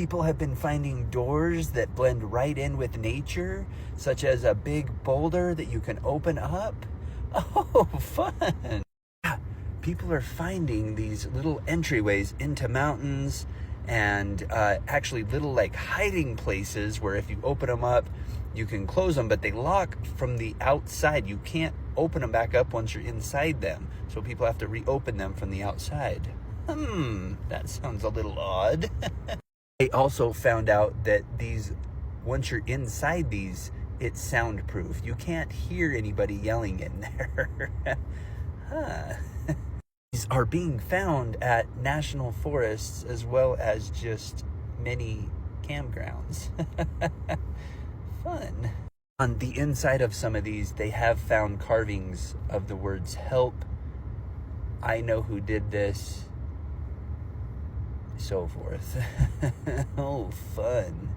People have been finding doors that blend right in with nature, such as a big boulder that you can open up. Oh, fun. People are finding these little entryways into mountains and actually little like hiding places where if you open them up, you can close them, but they lock from the outside. You can't open them back up once you're inside them. So people have to reopen them from the outside. That sounds a little odd. They also found out that these, once you're inside these, it's soundproof. You can't hear anybody yelling in there. These are being found at national forests as well as just many campgrounds. Fun. On the inside of some of these, they have found carvings of the words help, I know who did this, so forth. Oh, fun.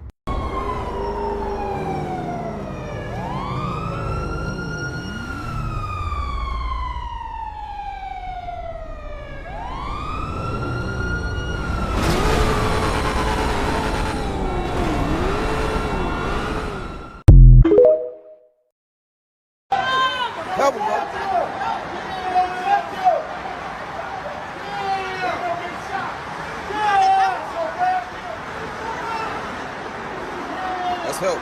Help him, bro. Let's help.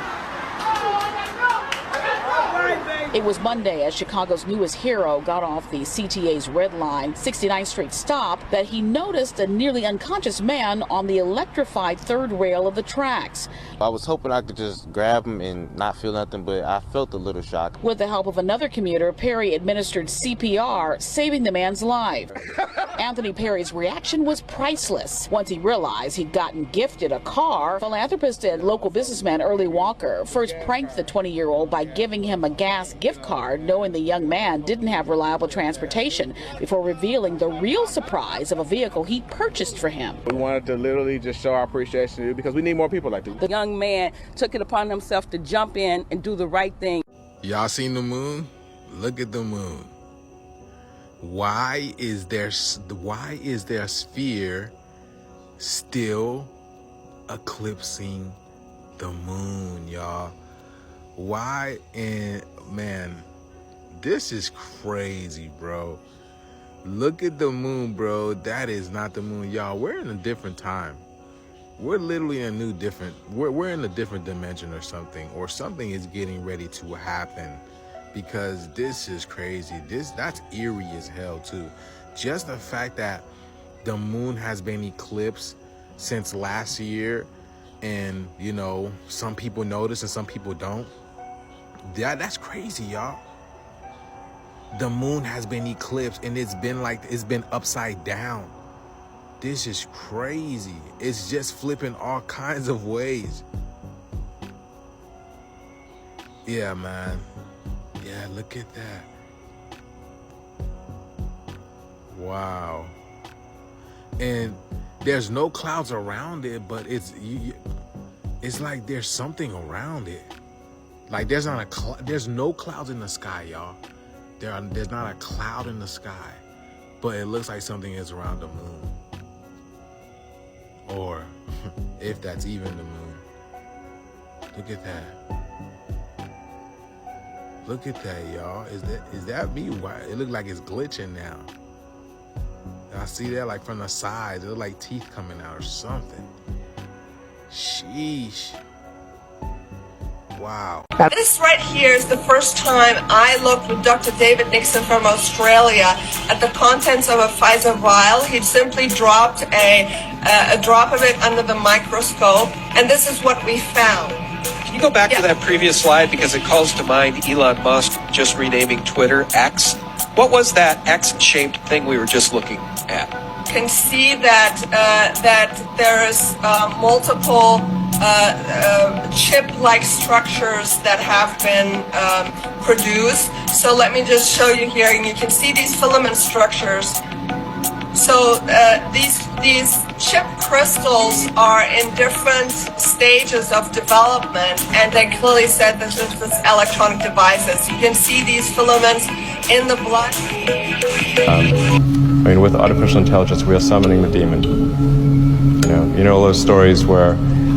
It was Monday as Chicago's newest hero got off the CTA's Red Line 69th Street stop that he noticed a nearly unconscious man on the electrified third rail of the tracks. I was hoping I could just grab him and not feel nothing, but I felt a little shock. With the help of another commuter, Perry administered CPR, saving the man's life. Anthony Perry's reaction was priceless. Once he realized he'd gotten gifted a car, philanthropist and local businessman Early Walker first pranked the 20-year-old by giving him a gas gift card, knowing the young man didn't have reliable transportation, before revealing the real surprise of a vehicle he purchased for him. We wanted to literally just show our appreciation because we need more people like this. The young man took it upon himself to jump in and do the right thing. Y'all seen the moon? Look at the moon. Why is their sphere still eclipsing the moon, y'all? Why? And man, this is crazy, bro. Look at the moon, bro. That is not the moon, y'all. We're in a different time. We're literally in a we're in a different dimension or something is getting ready to happen, because this is crazy. That's eerie as hell too. Just the fact that the moon has been eclipsed since last year, and you know, some people notice and some people don't. That's crazy, y'all. The moon has been eclipsed and it's been upside down. This is crazy. It's just flipping all kinds of ways. Yeah, man. Yeah, look at that. Wow. And there's no clouds around it, but it's like there's something around it. Like there's no clouds in the sky, y'all. There's not a cloud in the sky, but it looks like something is around the moon. Or if that's even the moon. Look at that. Look at that, y'all. Is that me? Why it look like it's glitching now? I see that like from the sides. It look like teeth coming out or something. Sheesh. Wow. This right here is the first time I looked with Dr. David Nixon from Australia at the contents of a Pfizer vial. He'd simply dropped a drop of it under the microscope, and this is what we found. Can you go back to that previous slide, because it calls to mind Elon Musk just renaming Twitter X? What was that X-shaped thing we were just looking at? You can see that there is multiple chip-like structures that have been produced. So let me just show you here, and you can see these filament structures. So these chip crystals are in different stages of development, and they clearly said that this is electronic devices. You can see these filaments in the blood. With artificial intelligence, we are summoning the demon. You know those stories where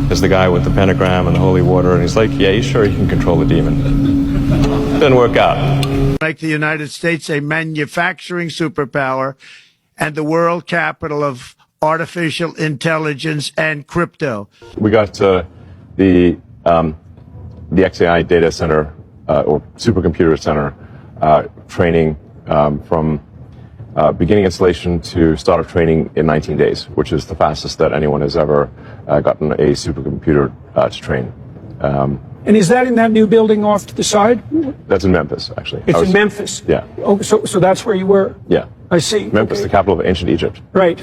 there's the guy with the pentagram and the holy water, and he's like, yeah, you sure you can control the demon? Didn't work out. Make the United States a manufacturing superpower and the world capital of artificial intelligence and crypto. We got the XAI data center or supercomputer center training from beginning installation to start of training in 19 days, which is the fastest that anyone has ever gotten a supercomputer to train. And is that in that new building off to the side? That's in Memphis, actually. It's in Memphis? Yeah. Oh, so that's where you were? Yeah. I see. Memphis, okay. The capital of ancient Egypt. Right.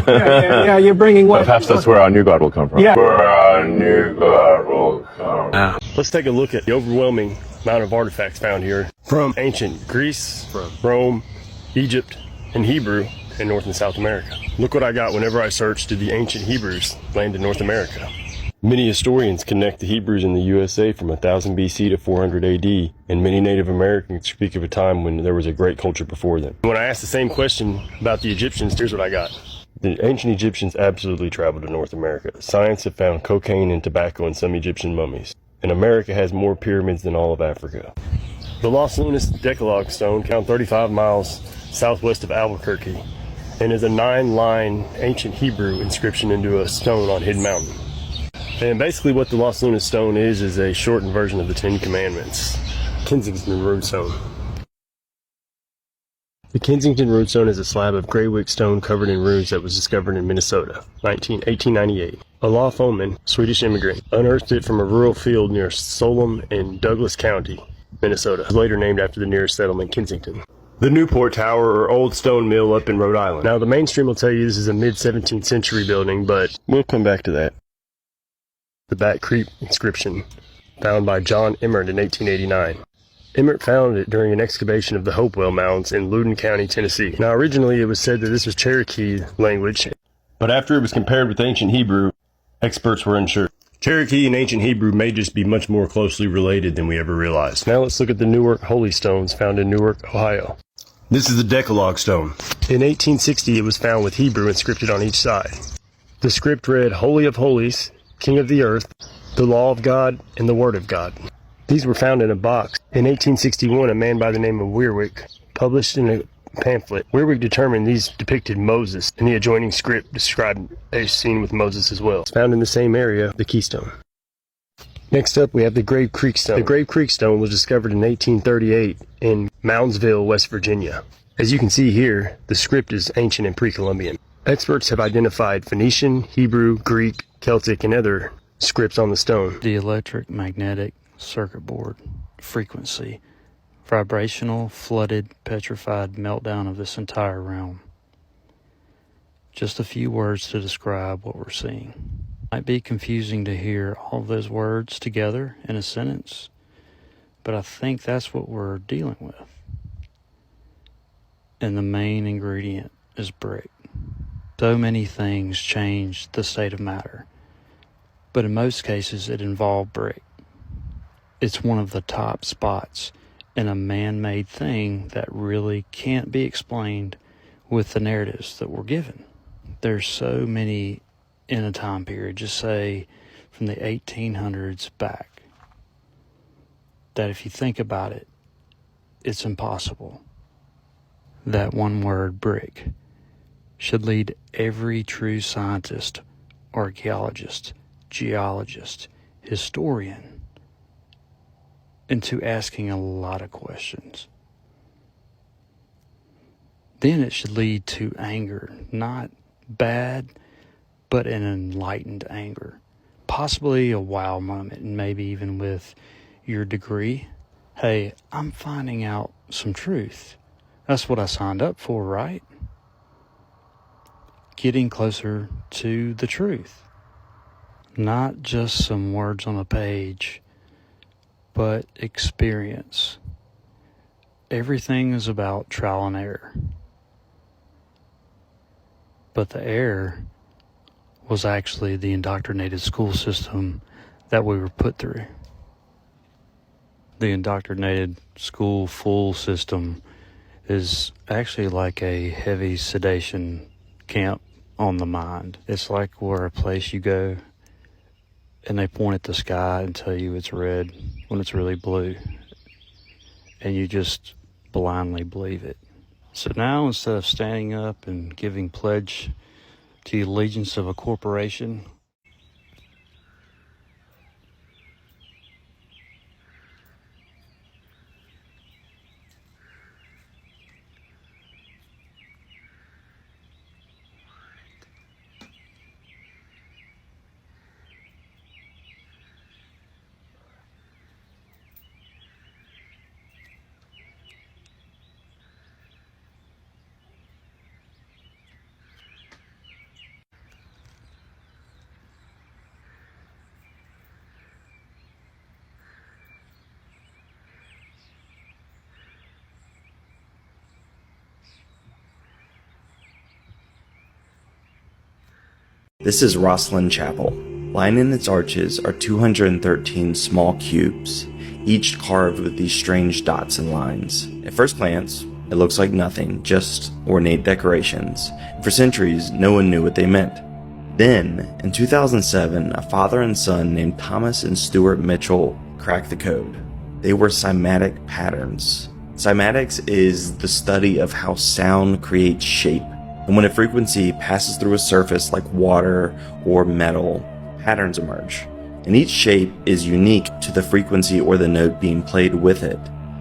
Yeah, you're bringing what? Perhaps that's where our new God will come from. Yeah. Where our new God will come from. Let's take a look at the overwhelming amount of artifacts found here from ancient Greece, Rome, Egypt, and Hebrew in North and South America. Look what I got whenever I searched, did the ancient Hebrews land in North America? Many historians connect the Hebrews in the USA from 1000 BC to 400 AD, and many Native Americans speak of a time when there was a great culture before them. When I asked the same question about the Egyptians, here's what I got. The ancient Egyptians absolutely traveled to North America. Science have found cocaine and tobacco in some Egyptian mummies, and America has more pyramids than all of Africa. The Los Lunas Decalogue stone, found 35 miles southwest of Albuquerque, and is a 9-line ancient Hebrew inscription into a stone on Hidden Mountain. And basically what the Los Lunas stone is a shortened version of the 10 Commandments. Kensington Roadstone. The Kensington Roadstone is a slab of grey-wick stone covered in runes that was discovered in Minnesota, 1898. Olaf Oman, Swedish immigrant, unearthed it from a rural field near Solom in Douglas County, Minnesota. It was later named after the nearest settlement, Kensington. The Newport Tower, or Old Stone Mill up in Rhode Island. Now the mainstream will tell you this is a mid-17th century building, but we'll come back to that. The Bat Creek inscription, found by John Emmert in 1889. Emmert found it during an excavation of the Hopewell Mounds in Loudoun County, Tennessee. Now originally it was said that this was Cherokee language, but after it was compared with ancient Hebrew, experts were unsure. Cherokee and ancient Hebrew may just be much more closely related than we ever realized. Now let's look at the Newark Holy Stones found in Newark, Ohio. This is the Decalogue stone. In 1860 it was found with Hebrew inscripted on each side. The script read, Holy of Holies, King of the Earth, the Law of God, and the Word of God. These were found in a box. In 1861, a man by the name of Weirwick published in a pamphlet. Weirwick determined these depicted Moses, and the adjoining script described a scene with Moses as well. It's found in the same area, the Keystone. Next up, we have the Grave Creek Stone. The Grave Creek Stone was discovered in 1838 in Moundsville, West Virginia. As you can see here, the script is ancient and pre-Columbian. Experts have identified Phoenician, Hebrew, Greek, Celtic, and other scripts on the stone. The electric magnetic circuit board frequency, vibrational, flooded, petrified meltdown of this entire realm. Just a few words to describe what we're seeing. Might be confusing to hear all those words together in a sentence, but I think that's what we're dealing with. And the main ingredient is brick. So many things change the state of matter, but in most cases it involved brick. It's one of the top spots in a man-made thing that really can't be explained with the narratives that we're given. There's so many in a time period, just say from the 1800s back, that if you think about it, it's impossible. That one word, brick, should lead every true scientist, archaeologist, geologist, historian into asking a lot of questions. Then it should lead to anger, not bad, but an enlightened anger. Possibly a wow moment, and maybe even with your degree. Hey, I'm finding out some truth. That's what I signed up for, right? Getting closer to the truth. Not just some words on a page, but experience. Everything is about trial and error. But the error was actually the indoctrinated school system that we were put through. The indoctrinated school full system is actually like a heavy sedation camp on the mind. It's like where a place you go and they point at the sky and tell you it's red when it's really blue, and you just blindly believe it. So now, instead of standing up and giving pledge to the allegiance of a corporation, This is Rosslyn Chapel. Lining its arches are 213 small cubes, each carved with these strange dots and lines. At first glance, it looks like nothing, just ornate decorations. And for centuries, no one knew what they meant. Then, in 2007, a father and son named Thomas and Stuart Mitchell cracked the code. They were cymatic patterns. Cymatics is the study of how sound creates shape. And when a frequency passes through a surface like water or metal, patterns emerge. And each shape is unique to the frequency or the note being played with it.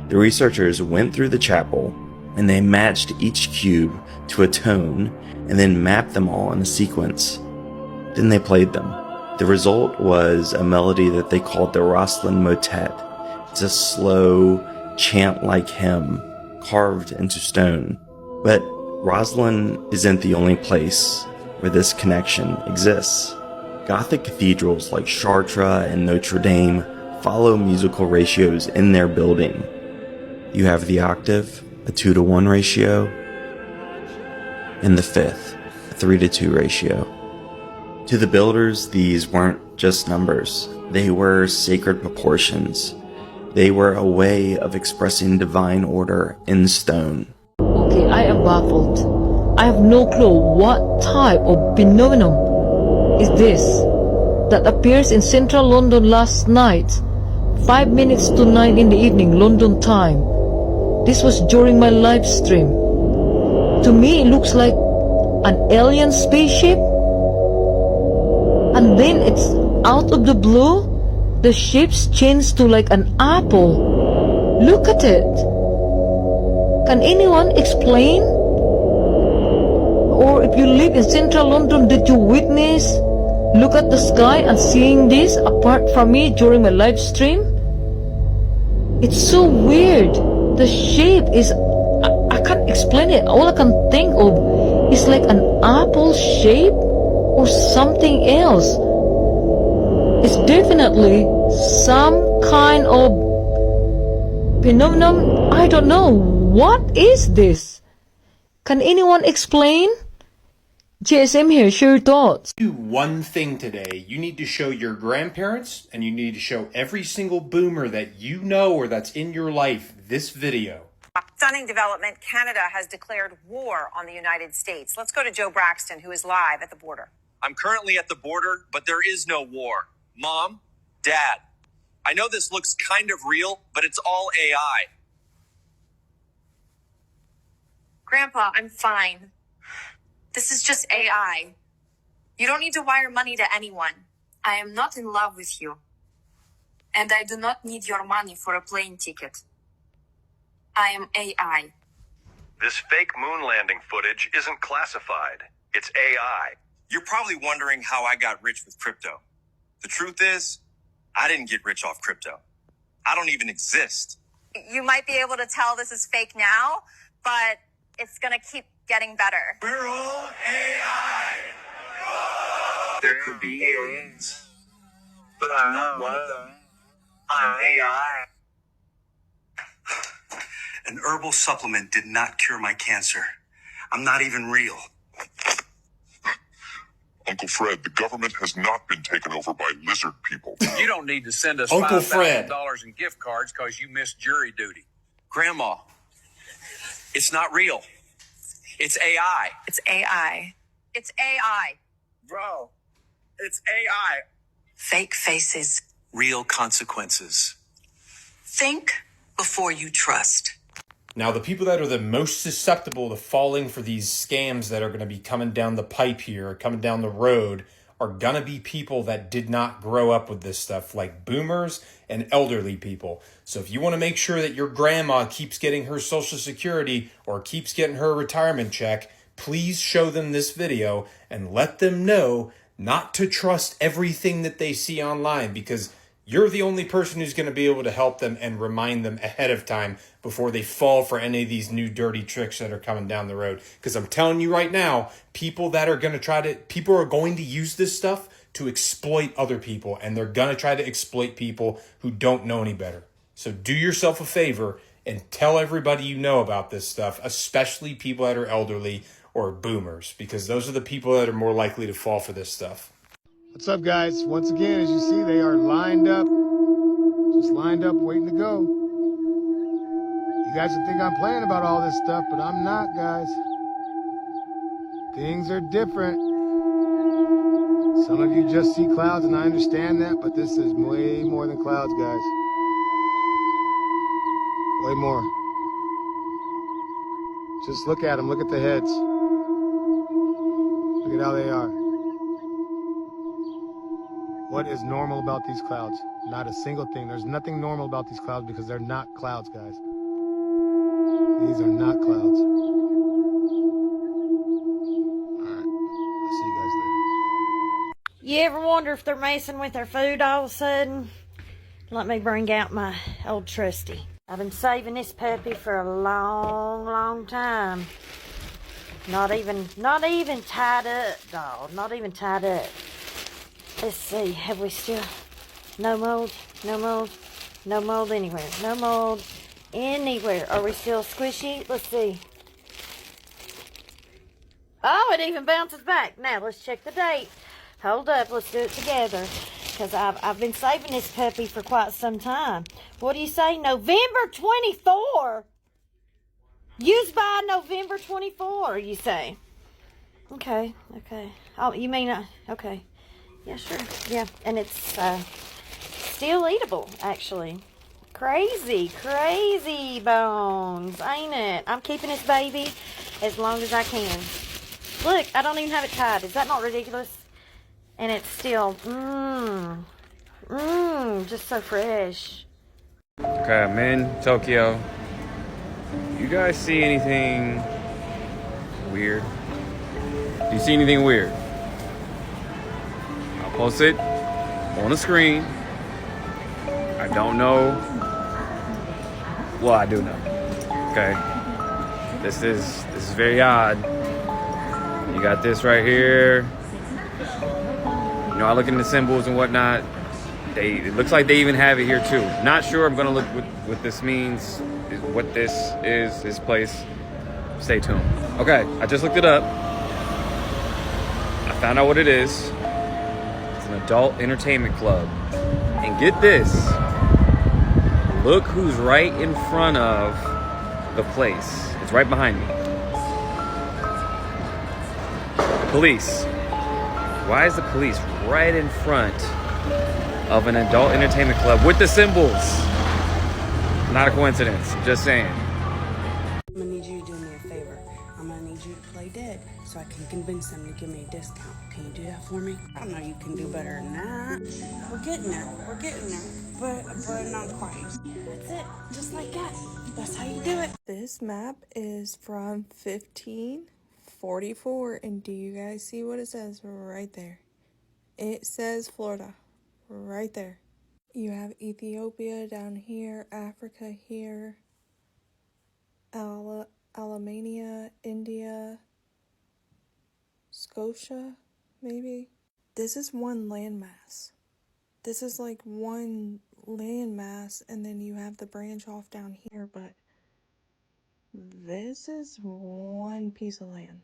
The researchers went through the chapel and they matched each cube to a tone and then mapped them all in a sequence. Then they played them. The result was a melody that they called the Rosslyn Motet. It's a slow, chant-like hymn carved into stone. But Rosslyn isn't the only place where this connection exists. Gothic cathedrals like Chartres and Notre Dame follow musical ratios in their building. You have the octave, a 2-to-1 ratio, and the fifth, a 3-to-2 ratio. To the builders, these weren't just numbers. They were sacred proportions. They were a way of expressing divine order in stone. Okay, I am baffled. I have no clue what type of phenomenon is this that appears in central London last night, 5 minutes to 9 in the evening, London time. This was during my live stream. To me, it looks like an alien spaceship. And then it's out of the blue, the shape's changed to like an apple. Look at it. Can anyone explain? Or if you live in central London, did you witness, look at the sky and seeing this apart from me during my live stream? It's so weird. The shape is, I can't explain it. All I can think of is like an apple shape or something else. It's definitely some kind of phenomenon. I don't know. What is this? Can anyone explain? JSM here, share your thoughts. Do one thing today. You need to show your grandparents and you need to show every single boomer that you know or that's in your life this video. Stunning development. Canada has declared war on the United States. Let's go to Joe Braxton, who is live at the border. I'm currently at the border, but there is no war. Mom, Dad, I know this looks kind of real, but it's all AI. Grandpa, I'm fine. This is just AI. You don't need to wire money to anyone. I am not in love with you. And I do not need your money for a plane ticket. I am AI. This fake moon landing footage isn't classified. It's AI. You're probably wondering how I got rich with crypto. The truth is, I didn't get rich off crypto. I don't even exist. You might be able to tell this is fake now, but it's going to keep getting better. We're all AI. There could be aliens, but I'm not one of them. I'm AI. An herbal supplement did not cure my cancer. I'm not even real. Uncle Fred, the government has not been taken over by lizard people. You don't need to send us Uncle Fred. $5,000 in gift cards because you missed jury duty. Grandma, it's not real. It's AI. It's AI. It's AI. Bro, it's AI. Fake faces. Real consequences. Think before you trust. Now, the people that are the most susceptible to falling for these scams that are going to be coming down the pipe here, coming down the road, are going to be people that did not grow up with this stuff, like boomers and elderly people. So if you want to make sure that your grandma keeps getting her Social Security or keeps getting her retirement check, please show them this video and let them know not to trust everything that they see online, because you're the only person who's going to be able to help them and remind them ahead of time before they fall for any of these new dirty tricks that are coming down the road. Because I'm telling you right now, people are going to use this stuff to exploit other people, and they're going to try to exploit people who don't know any better. So do yourself a favor and tell everybody you know about this stuff, especially people that are elderly or boomers, because those are the people that are more likely to fall for this stuff. What's up, guys? Once again, as you see, they are lined up, just lined up, waiting to go. You guys would think I'm playing about all this stuff, but I'm not, guys. Things are different. Some of you just see clouds, and I understand that, but this is way more than clouds, guys. Way more. Just look at them. Look at the heads. Look at how they are. What is normal about these clouds? Not a single thing. There's nothing normal about these clouds because they're not clouds, guys. These are not clouds. Alright. I'll see you guys later. You ever wonder if they're messing with their food all of a sudden? Let me bring out my old trusty. I've been saving this puppy for a long, long time. Not even tied up, dog. Not even tied up. Let's see, have we still, no mold, no mold, no mold anywhere, no mold anywhere. Are we still squishy? Let's see. Oh, it even bounces back. Now, let's check the date. Hold up, let's do it together. Because I've been saving this puppy for quite some time. What do you say? November 24? Used by November 24, you say? Okay. Oh, you mean, okay. Yeah, sure. Yeah, and it's still eatable, actually. Crazy bones, ain't it? I'm keeping this baby as long as I can. Look, I don't even have it tied. Is that not ridiculous? And it's still, just so fresh. Okay, I'm in Tokyo. You guys see anything weird? Do you see anything weird? I'll post it on the screen. I don't know. Well, I do know. Okay. This is very odd. You got this right here. You know, I look into symbols and whatnot. It looks like they even have it here too. Not sure. I'm gonna look what this means, what this is, this place. Stay tuned. Okay, I just looked it up. I found out what it is. It's an adult entertainment club. And get this. Look who's right in front of the place. It's right behind me. Police. Why is the police right in front of an adult entertainment club with the symbols? Not a coincidence. Just saying. I'm gonna need you to do me a favor. I'm gonna need you to play dead so I can convince them to give me a discount. Can you do that for me? I know you can do better than that. We're getting there. But not quite. That's it. Just like that. That's how you do it. This map is from 1544, and do you guys see what it says right there? It says Florida right there. You have Ethiopia down here, Africa here, Alemania, India, Scotia, maybe. This is one landmass. This is like one landmass, and then you have the branch off down here, but this is one piece of land.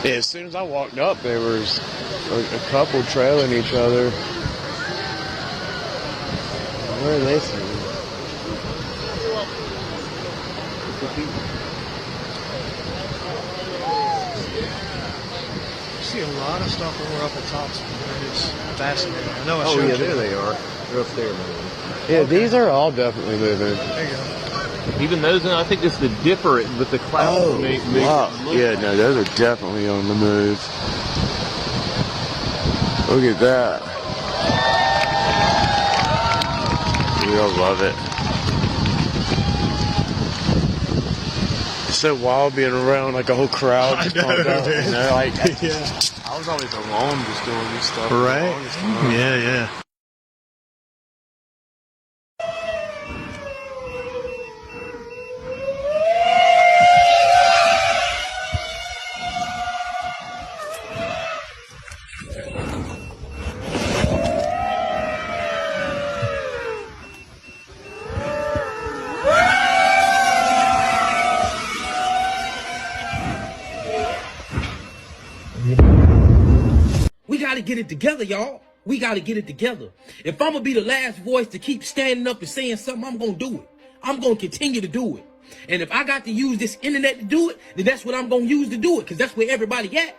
Yeah, as soon as I walked up, there was a couple trailing each other. Where are they sitting? You see a lot of stuff when we're up at tops. It's fascinating. I know I Oh, showed yeah, you. there they are. They're up there, man. Yeah, these are all definitely moving. There you go. Even those, and I think it's the dipper with the clouds. Oh, wow. Yeah, no, those are definitely on the move. Look at that. You'll love it. It's so wild being around like a whole crowd just pumped out. You know, like, yeah. I was always alone just doing this stuff. Right? Yeah, yeah. We got to get it together, y'all. We got to get it together. If I'm going to be the last voice to keep standing up and saying something, I'm going to do it. I'm going to continue to do it. And if I got to use this internet to do it, then that's what I'm going to use to do it, because that's where everybody at.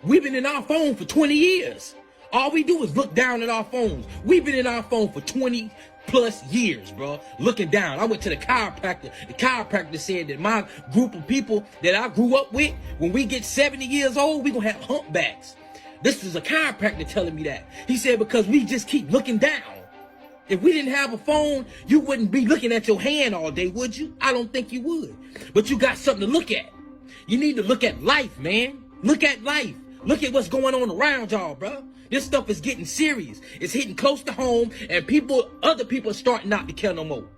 We've been in our phone for 20 years. All we do is look down at our phones. We've been in our phone for 20 plus years, bro. Looking down. I went to the chiropractor. The chiropractor said that my group of people that I grew up with, when we get 70 years old, we going to have humpbacks. This was a chiropractor telling me that. He said, because we just keep looking down. If we didn't have a phone, you wouldn't be looking at your hand all day, would you? I don't think you would. But you got something to look at. You need to look at life, man. Look at life. Look at what's going on around y'all, bro. This stuff is getting serious. It's hitting close to home, and other people are starting not to care no more.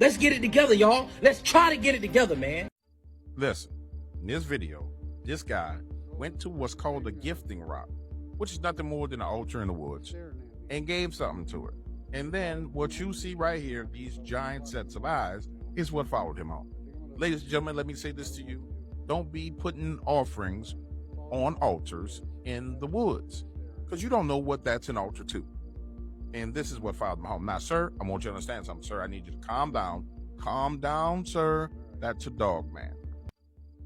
Let's get it together, y'all. Let's try to get it together, man. Listen, in this video, this guy went to what's called a gifting rock, which is nothing more than an altar in the woods, and gave something to it. And then what you see right here, these giant sets of eyes, is what followed him home. Ladies and gentlemen, let me say this to you. Don't be putting offerings on altars in the woods, because you don't know what that's an altar to. And this is what followed him home. Now, sir, I want you to understand something, sir. I need you to calm down. Calm down, sir. That's a dog, man.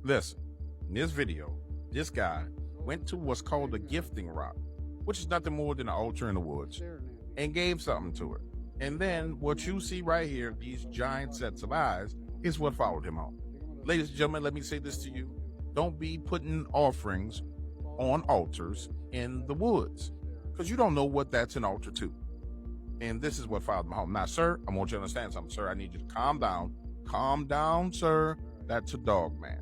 Listen, in this video, this guy went to what's called a gifting rock, which is nothing more than an altar in the woods, and gave something to it. And then what you see right here, these giant sets of eyes, is what followed him home. Ladies and gentlemen, let me say this to you. Don't be putting offerings on altars in the woods, because you don't know what that's an altar to. And this is what followed him home. Now, sir, I want you to understand something, sir. I need you to calm down. Calm down, sir. That's a dog, man.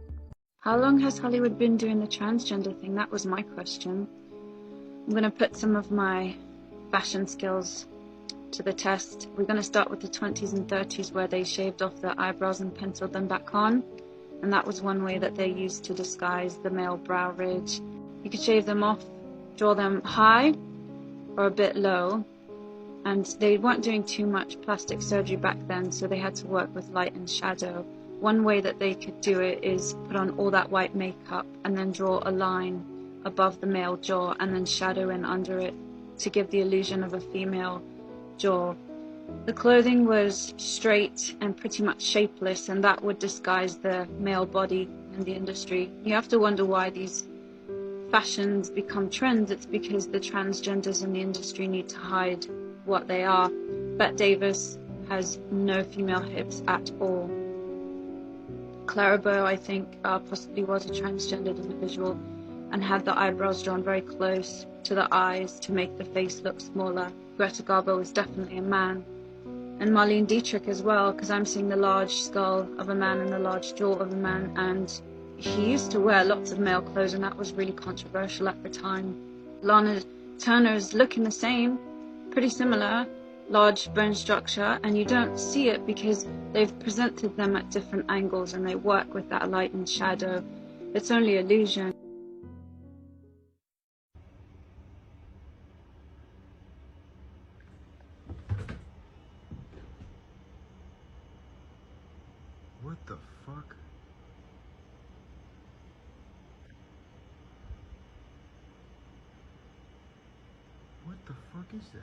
How long has Hollywood been doing the transgender thing? That was my question. I'm going to put some of my fashion skills to the test. We're going to start with the 20s and 30s, where they shaved off their eyebrows and penciled them back on. And that was one way that they used to disguise the male brow ridge. You could shave them off, draw them high or a bit low. And they weren't doing too much plastic surgery back then, so they had to work with light and shadow. One way that they could do it is put on all that white makeup and then draw a line above the male jaw and then shadow in under it to give the illusion of a female jaw. The clothing was straight and pretty much shapeless, and that would disguise the male body in the industry. You have to wonder why these fashions become trends. It's because the transgenders in the industry need to hide what they are. Bette Davis has no female hips at all. Clara Bow, I think, possibly was a transgendered individual and had the eyebrows drawn very close to the eyes to make the face look smaller. Greta Garbo is definitely a man. And Marlene Dietrich as well, because I'm seeing the large skull of a man and the large jaw of a man, and he used to wear lots of male clothes, and that was really controversial at the time. Lana Turner's looking the same, pretty similar, large bone structure, and you don't see it because they've presented them at different angles and they work with that light and shadow. It's only illusion. What the fuck? the fuck is that?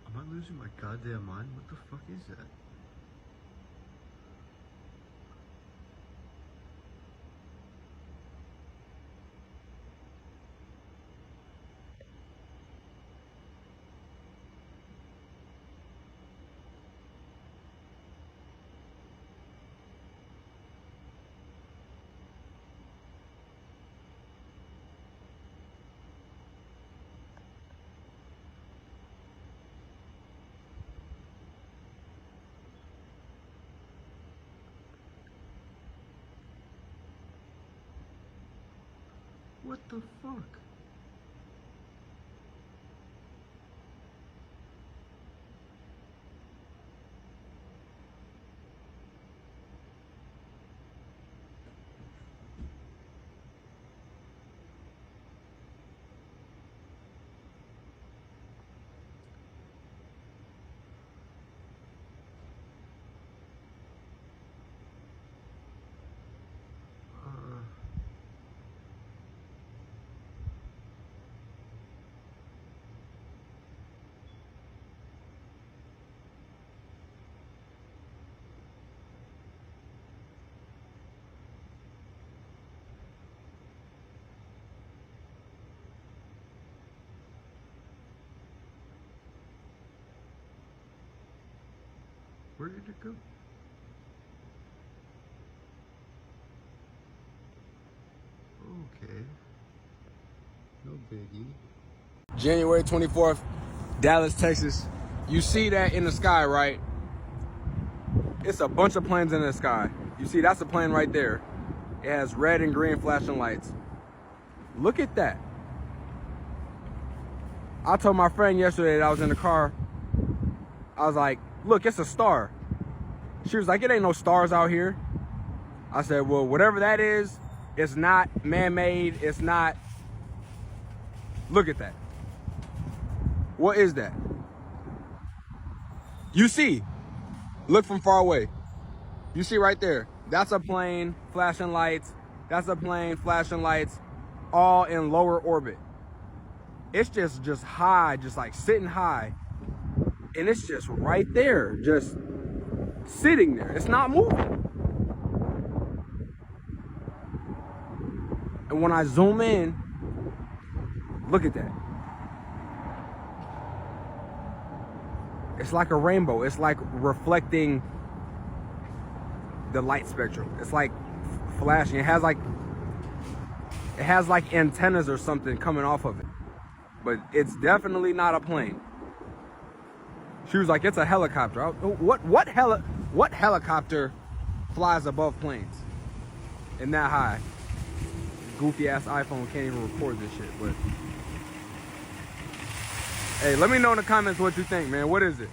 Am I losing my goddamn mind? What the fuck is that? What the fuck? Where did it go? Okay. No biggie. January 24th, Dallas, Texas. You see that in the sky, right? It's a bunch of planes in the sky. You see, that's a plane right there. It has red and green flashing lights. Look at that. I told my friend yesterday that I was in the car, I was like, look, it's a star. She was like, it ain't no stars out here. I said, well, whatever that is, it's not man-made, it's not. Look at that. What is that? You see, look from far away. You see right there, that's a plane, flashing lights. That's a plane, flashing lights, all in lower orbit. It's just high, just like sitting high. And it's just right there, just sitting there. It's not moving. And when I zoom in, look at that. It's like a rainbow. It's like reflecting the light spectrum. It's like flashing. It has like antennas or something coming off of it. But it's definitely not a plane. She was like, it's a helicopter. What helicopter flies above planes and that high? Goofy ass iPhone can't even record this shit, but hey, let me know in the comments what you think, man. What is it?